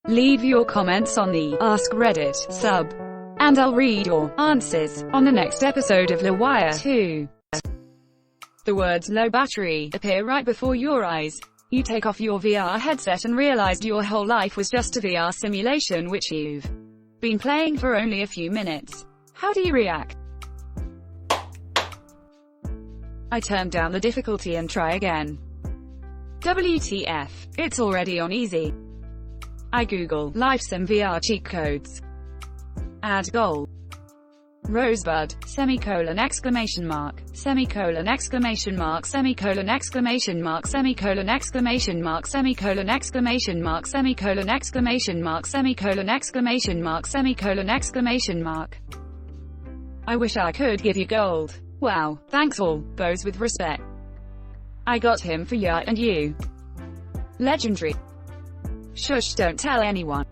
Leave your comments on the Ask Reddit sub, and I'll read your answers on the next episode of LWIAR 2. The words low battery appear right before your eyes. You take off your VR headset and realized your whole life was just a VR simulation which you've been playing for only a few minutes. How do you react? I turn down the difficulty and try again. WTF, it's already on easy. I Google life sim VR cheat codes. Add goal. Rosebud, semicolon, exclamation mark, semicolon, exclamation mark, semicolon, exclamation mark, semicolon, exclamation mark, semicolon, exclamation mark, semicolon, exclamation mark, semicolon, exclamation mark, semicolon, exclamation mark. I wish I could give you gold. Wow, thanks all, those with respect. I got him for ya and you. Legendary. Shush, don't tell anyone.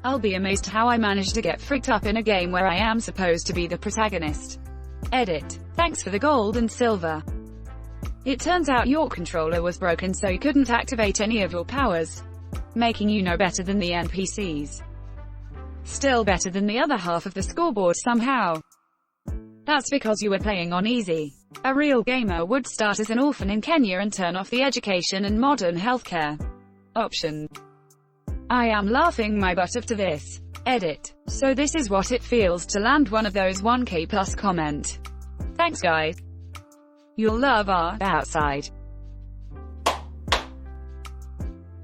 I'll be amazed how I managed to get fricked up in a game where I am supposed to be the protagonist. Edit. Thanks for the gold and silver. It turns out your controller was broken so you couldn't activate any of your powers, making you no better than the NPCs. Still better than the other half of the scoreboard somehow. That's because you were playing on easy. A real gamer would start as an orphan in Kenya and turn off the education and modern healthcare option. I am laughing my butt off to this. Edit. So this is what it feels to land one of those 1K plus comment. Thanks guys. You'll love our outside.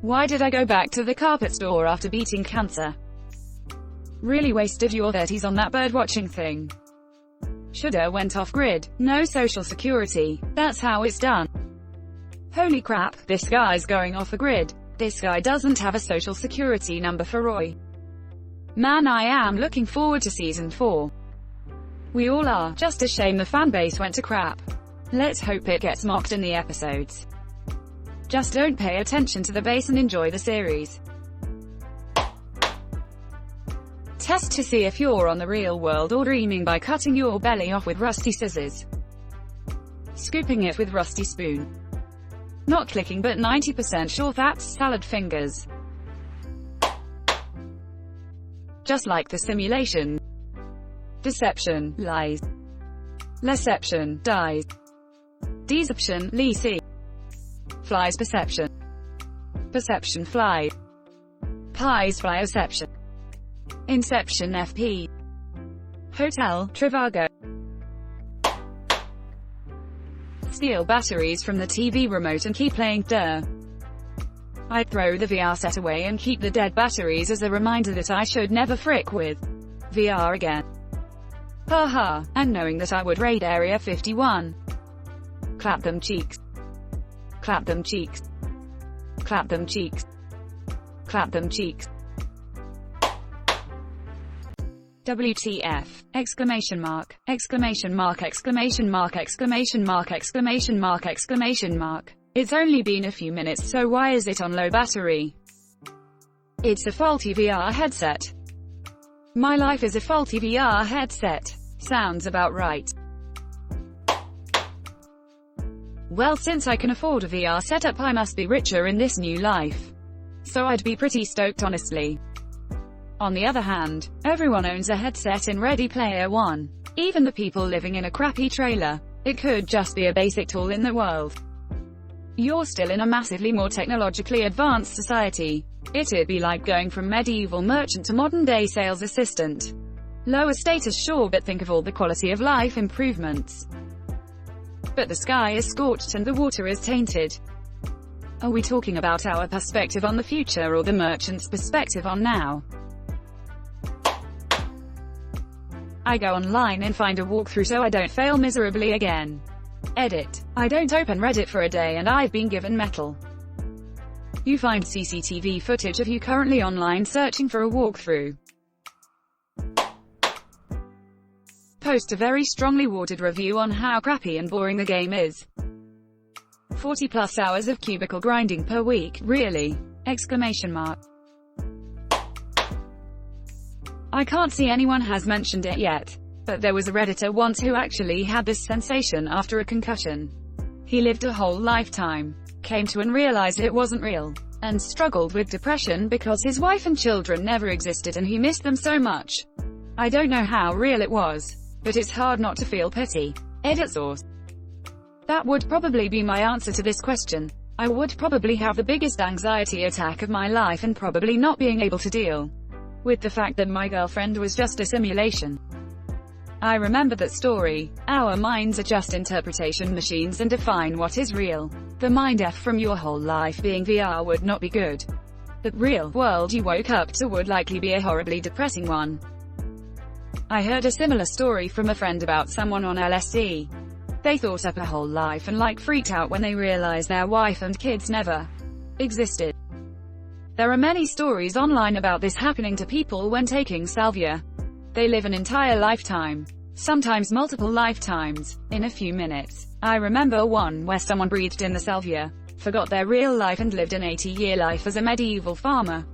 Why did I go back to the carpet store after beating cancer? Really wasted your 30s on that bird watching thing. Shoulda went off grid. No social security. That's how it's done. Holy crap, this guy's going off the grid. This guy doesn't have a social security number for Roy. Man, I am looking forward to season 4. We all are. Just a shame the fanbase went to crap. Let's hope it gets mocked in the episodes. Just don't pay attention to the base and enjoy the series. Test to see if you're on the real world or dreaming by cutting your belly off with rusty scissors. Scooping it with rusty spoon. Not clicking but 90% sure that's salad fingers. Just like the simulation. Deception, lies. Leception, dies. Deception, leasy. Flies, perception. Perception, fly. Pies, flyoception. Inception, FP. Hotel, Trivago. Steal batteries from the TV remote and keep playing, duh. I'd throw the VR set away and keep the dead batteries as a reminder that I should never frick with VR again. Haha, and knowing that I would raid Area 51. Clap them cheeks. Clap them cheeks. Clap them cheeks. Clap them cheeks. WTF! Exclamation mark! Exclamation mark! Exclamation mark! Exclamation mark! Exclamation mark! Exclamation mark! It's only been a few minutes, so why is it on low battery? It's a faulty VR headset. My life is a faulty VR headset. Sounds about right. Well, since I can afford a VR setup, I must be richer in this new life. So I'd be pretty stoked, honestly. On the other hand, everyone owns a headset in Ready Player One. Even the people living in a crappy trailer. It could just be a basic tool in the world. You're still in a massively more technologically advanced society. It'd be like going from medieval merchant to modern-day sales assistant. Lower status, sure, but think of all the quality of life improvements. But the sky is scorched and the water is tainted. Are we talking about our perspective on the future or the merchant's perspective on now? I go online and find a walkthrough so I don't fail miserably again. Edit. I don't open Reddit for a day and I've been given metal. You find CCTV footage of you currently online searching for a walkthrough. Post a very strongly worded review on how crappy and boring the game is. 40 plus hours of cubicle grinding per week, really? Exclamation mark. I can't see anyone has mentioned it yet, but there was a Redditor once who actually had this sensation after a concussion. He lived a whole lifetime, came to and realized it wasn't real, and struggled with depression because his wife and children never existed and he missed them so much. I don't know how real it was, but it's hard not to feel pity. Edit source. That would probably be my answer to this question. I would probably have the biggest anxiety attack of my life and probably not being able to deal with the fact that my girlfriend was just a simulation. I remember that story. Our minds are just interpretation machines and define what is real. The mind F from your whole life being VR would not be good. The real world you woke up to would likely be a horribly depressing one. I heard a similar story from a friend about someone on LSD. They thought up a whole life and freaked out when they realized their wife and kids never existed. There are many stories online about this happening to people when taking salvia. They live an entire lifetime, sometimes multiple lifetimes, in a few minutes. I remember one where someone breathed in the salvia, forgot their real life and lived an 80-year life as a medieval farmer,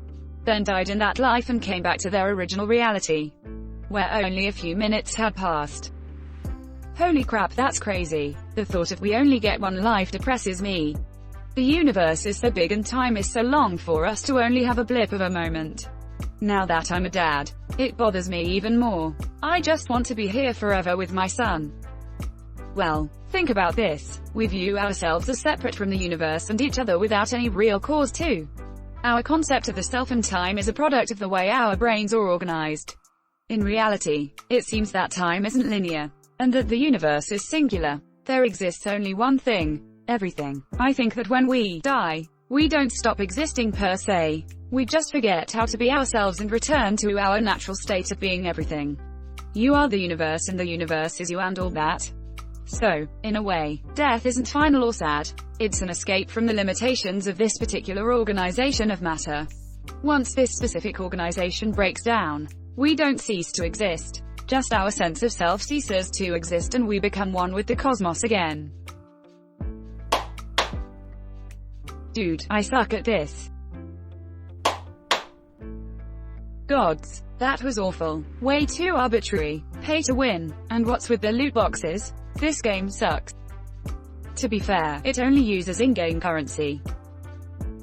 then died in that life and came back to their original reality, where only a few minutes had passed. Holy crap, that's crazy. The thought of we only get one life depresses me. The universe is so big and time is so long for us to only have a blip of a moment. Now that I'm a dad, it bothers me even more. I just want to be here forever with my son. Well, think about this. We view ourselves as separate from the universe and each other without any real cause to. Our concept of the self and time is a product of the way our brains are organized. In reality, it seems that time isn't linear, and that the universe is singular. There exists only one thing, everything. I think that when we die, we don't stop existing per se. We just forget how to be ourselves and return to our natural state of being everything. You are the universe and the universe is you and all that. So, in a way, death isn't final or sad. It's an escape from the limitations of this particular organization of matter. Once this specific organization breaks down, we don't cease to exist. Just our sense of self ceases to exist and we become one with the cosmos again. Dude, I suck at this. Gods. That was awful. Way too arbitrary. Pay to win. And what's with the loot boxes? This game sucks. To be fair, it only uses in-game currency.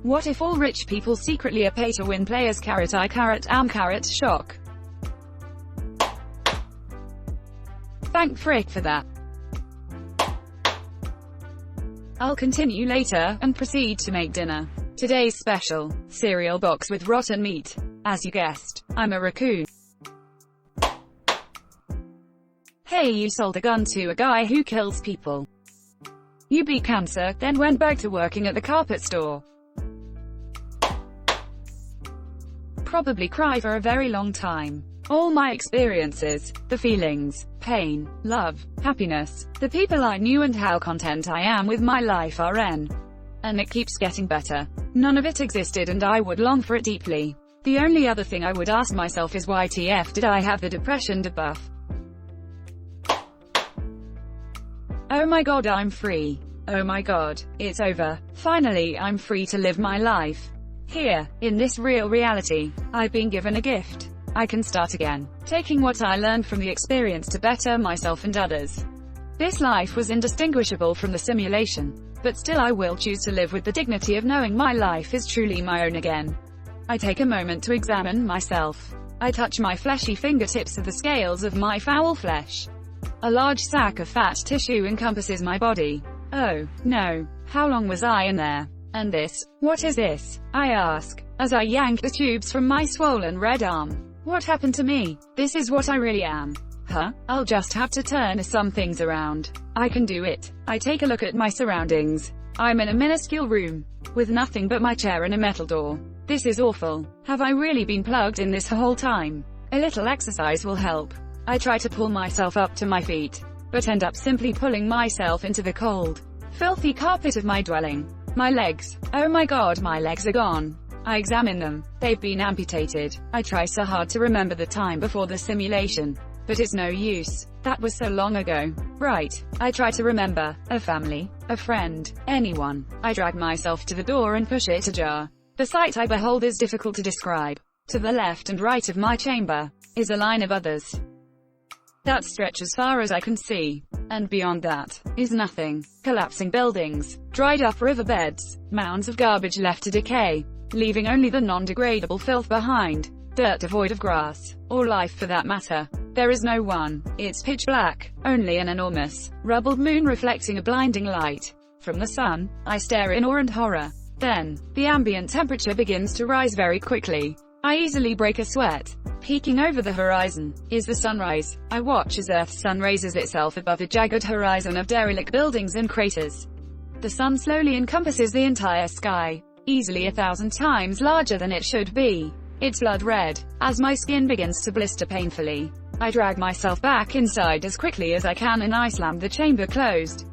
What if all rich people secretly are pay-to-win players? Carrot I carrot am carrot shock. Thank frick for that. I'll continue later, and proceed to make dinner. Today's special, cereal box with rotten meat. As you guessed, I'm a raccoon. Hey, you sold a gun to a guy who kills people. You beat cancer, then went back to working at the carpet store. Probably cry for a very long time. All my experiences, the feelings, pain, love, happiness, the people I knew and how content I am with my life are and it keeps getting better. None of it existed and I would long for it deeply. The only other thing I would ask myself is why TF did I have the depression debuff? Oh my god, I'm free. Oh my god, it's over. Finally, I'm free to live my life. Here, in this real reality, I've been given a gift. I can start again, taking what I learned from the experience to better myself and others. This life was indistinguishable from the simulation, but still I will choose to live with the dignity of knowing my life is truly my own again. I take a moment to examine myself. I touch my fleshy fingertips to the scales of my foul flesh. A large sack of fat tissue encompasses my body. Oh, no. How long was I in there? And this? What is this? I ask, as I yank the tubes from my swollen red arm. What happened to me? This is what I really am. Huh? I'll just have to turn some things around. I can do it. I take a look at my surroundings. I'm in a minuscule room, with nothing but my chair and a metal door. This is awful. Have I really been plugged in this whole time? A little exercise will help. I try to pull myself up to my feet, but end up simply pulling myself into the cold, filthy carpet of my dwelling. My legs. Oh my god, my legs are gone. I examine them. They've been amputated. I try so hard to remember the time before the simulation, but it's no use. That was so long ago. Right. I try to remember. A family, a friend, anyone. I drag myself to the door and push it ajar. The sight I behold is difficult to describe. To the left and right of my chamber is a line of others that stretch as far as I can see, and beyond that is nothing. Collapsing buildings, dried up riverbeds, mounds of garbage left to decay. leaving only the non-degradable filth behind. Dirt devoid of grass, or life for that matter. There is no one. It's pitch black, only an enormous, rubbled moon reflecting a blinding light from the sun. I stare in awe and horror. Then, the ambient temperature begins to rise very quickly. I easily break a sweat. Peeking over the horizon is the sunrise. I watch as Earth's sun raises itself above a jagged horizon of derelict buildings and craters. The sun slowly encompasses the entire sky, easily 1,000 times larger than it should be. It's blood red. As my skin begins to blister painfully, I drag myself back inside as quickly as I can and I slam the chamber closed.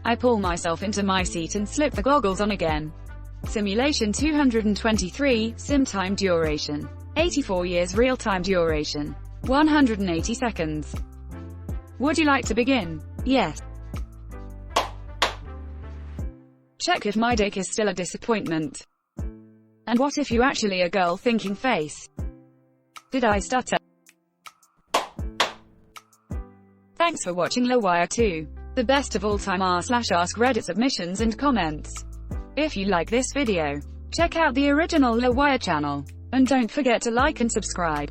I pull myself into my seat and slip the goggles on again. Simulation 223, sim time duration 84 years, real time duration 180 seconds. Would you like to begin? Yes. Check if my dick is still a disappointment. And what if you actually a girl thinking face? Did I stutter? Thanks for watching LWIAR 2, the best of all time r/AskReddit submissions and comments. If you like this video, check out the original LWIAR channel, and don't forget to like and subscribe.